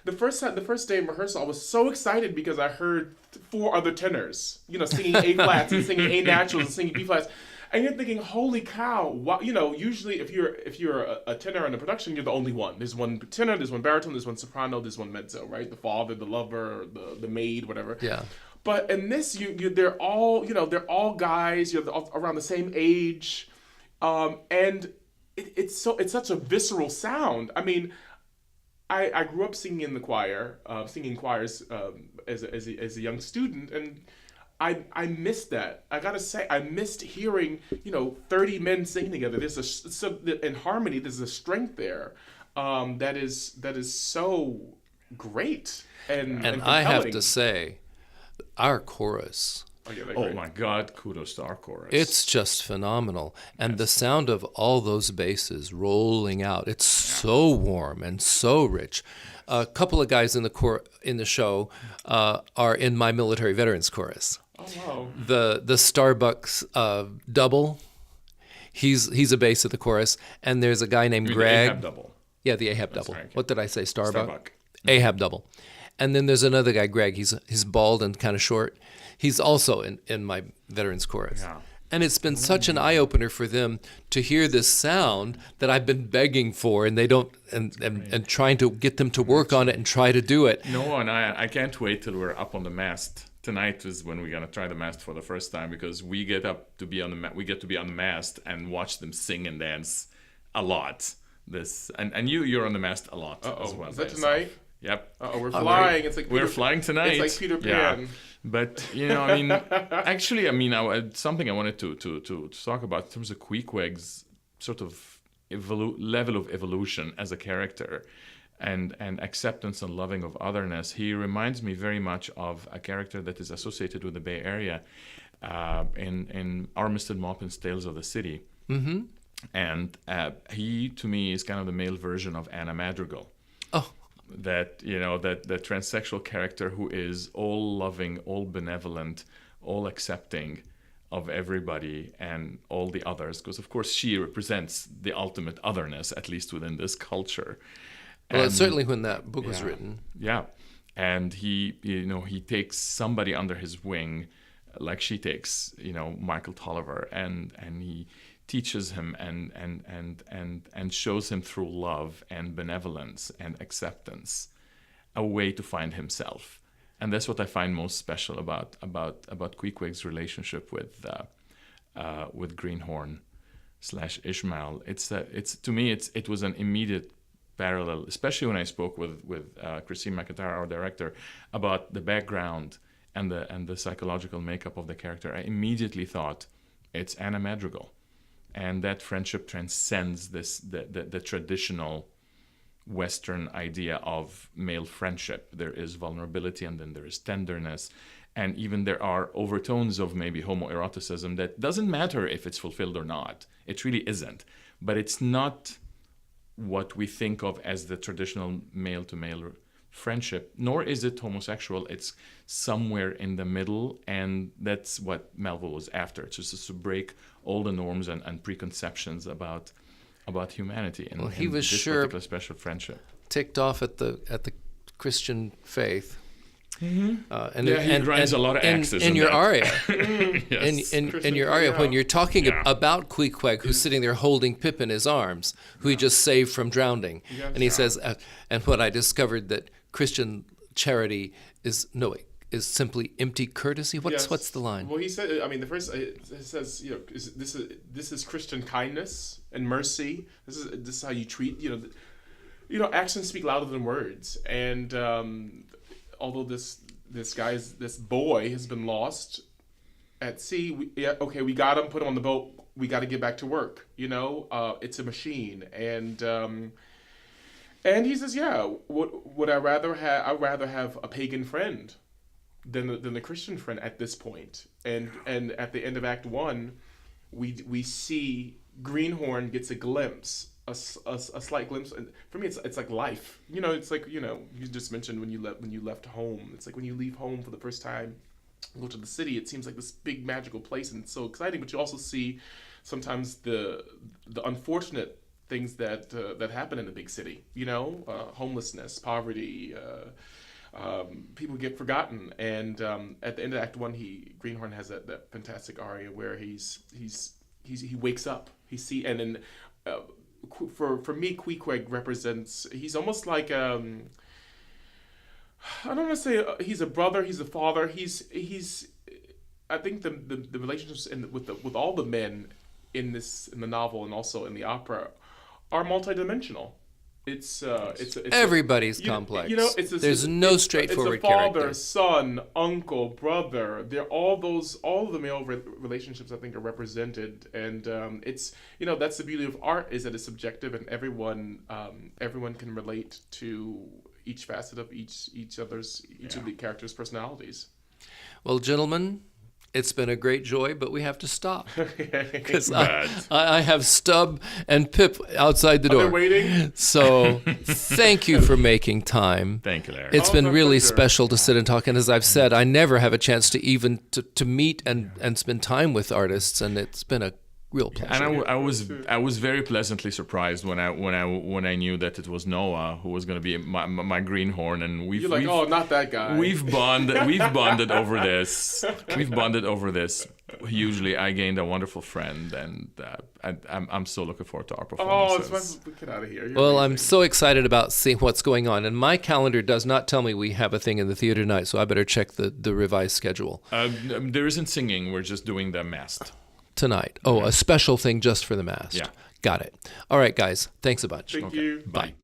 The first day in rehearsal, I was so excited because I heard 4 other tenors, singing A flats and singing A naturals and singing B flats. And you're thinking, holy cow! Usually if you're a tenor in a production, you're the only one. There's one tenor, there's one baritone, there's one soprano, there's one mezzo, right? The father, the lover, the maid, whatever. Yeah. But in this, they're all guys. You're all around the same age, and it's such a visceral sound. I mean, I grew up singing in the choir, singing choirs as a young student, and I missed that. I gotta say, I missed hearing 30 men singing together. In harmony. There's a strength there that is so great and I have compelling. to say, our chorus. Oh my God! Kudos to our chorus. It's just phenomenal. And the sound of all those basses rolling out, it's so warm and so rich. A couple of guys in the show are in my military veterans chorus. Oh wow. The Starbucks double, he's a bass at the chorus, and there's a guy named Greg. Ahab double. Yeah, the Ahab double. right. What did I say? Starbuck. Ahab double. And then there's another guy, Greg. He's bald and kind of short. He's also in my veterans chorus. Yeah. And it's been such an eye-opener for them to hear this sound that I've been begging for, and they don't, and trying to get them to work on it and try to do it. Noah and I can't wait till we're up on the mast. Tonight is when we're gonna try the mast for the first time, because we get to be on the mast and watch them sing and dance a lot. And you're on the mast a lot as well. Is that tonight? Yep. We're flying. We're flying tonight. It's like Peter Pan. Yeah. But something I wanted to talk about in terms of Queequeg's sort of level of evolution as a character, and acceptance and loving of otherness. He reminds me very much of a character that is associated with the Bay Area in Armistead Maupin's Tales of the City. Mm-hmm. And he, to me, is kind of the male version of Anna Madrigal. Oh. That transsexual character who is all loving, all benevolent, all accepting of everybody and all the others, because of course she represents the ultimate otherness, at least within this culture. Well, certainly when that book was written. Yeah, and he takes somebody under his wing, like she takes Michael Tolliver, and he teaches him and shows him through love and benevolence and acceptance a way to find himself. And that's what I find most special about Queequeg's relationship with Greenhorn / Ishmael. To me it was an immediate parallel, especially when I spoke with Kristine McIntyre, our director, about the background and the psychological makeup of the character. I immediately thought it's Anna Madrigal. And that friendship transcends the traditional Western idea of male friendship. There is vulnerability, and then there is tenderness, and even there are overtones of maybe homoeroticism that doesn't matter if it's fulfilled or not. It really isn't. But it's not what we think of as the traditional male-to-male friendship, nor is it homosexual. It's somewhere in the middle, and that's what Melville was after. It's just to break all the norms and preconceptions about humanity and, he was this sure particular special friendship. Ticked off at the Christian faith. And he grinds a lot of axes in in your that. aria. Yes. In your aria, when you're talking about Queequeg, who's sitting there holding Pip in his arms, who he just saved from drowning, and he says, and when I discovered that Christian charity is simply empty courtesy. What's the line? Well, he said. I mean, the first it says, this is Christian kindness and mercy. This is how you treat. Actions speak louder than words. And although this boy has been lost at sea, we got him. Put him on the boat. We got to get back to work. It's a machine. And he says, would I rather have? I'd rather have a pagan friend than the Christian friend at this point. And at the end of Act 1, we see Greenhorn gets a glimpse, a slight glimpse. And for me, it's like life. It's like you just mentioned when you left home. It's like when you leave home for the first time, go to the city. It seems like this big magical place and it's so exciting. But you also see sometimes the unfortunate things that happen in the big city. Homelessness, poverty. People get forgotten, and at the end of Act 1, Greenhorn has that fantastic aria where he wakes up. And then for me, Queequeg represents. He's almost like I don't want to say he's a brother. He's a father. He's. I think the relationships with all the men in the novel and also in the opera are multidimensional. It's everybody's complex. There's no straightforward character. It's a father, character. son, uncle, brother. They're all the male relationships I think are represented, and it's that's the beauty of art, is that it's subjective and everyone can relate to each facet of each of the characters' personalities. Well, gentlemen, it's been a great joy, but we have to stop because I have Stubb and Pip outside the door. They're waiting. So thank you for making time. Thank you, Larry. It's been really pleasure. special to sit and talk. And as I've said, I never have a chance to even to meet and spend time with artists, and it's been a real pleasure. And I was very pleasantly surprised when I knew that it was Noah who was going to be my Greenhorn, and You're like, oh, not that guy. We've bonded over this. Hugely, I gained a wonderful friend, and I'm so looking forward to our performances. Get out of here. You're Well, amazing. I'm so excited about seeing what's going on. And my calendar does not tell me we have a thing in the theater tonight, so I better check the revised schedule. There isn't singing. We're just doing the mast. Tonight. Oh, a special thing just for the mast. Yeah. Got it. All right, guys. Thanks a bunch. Thank you. Bye.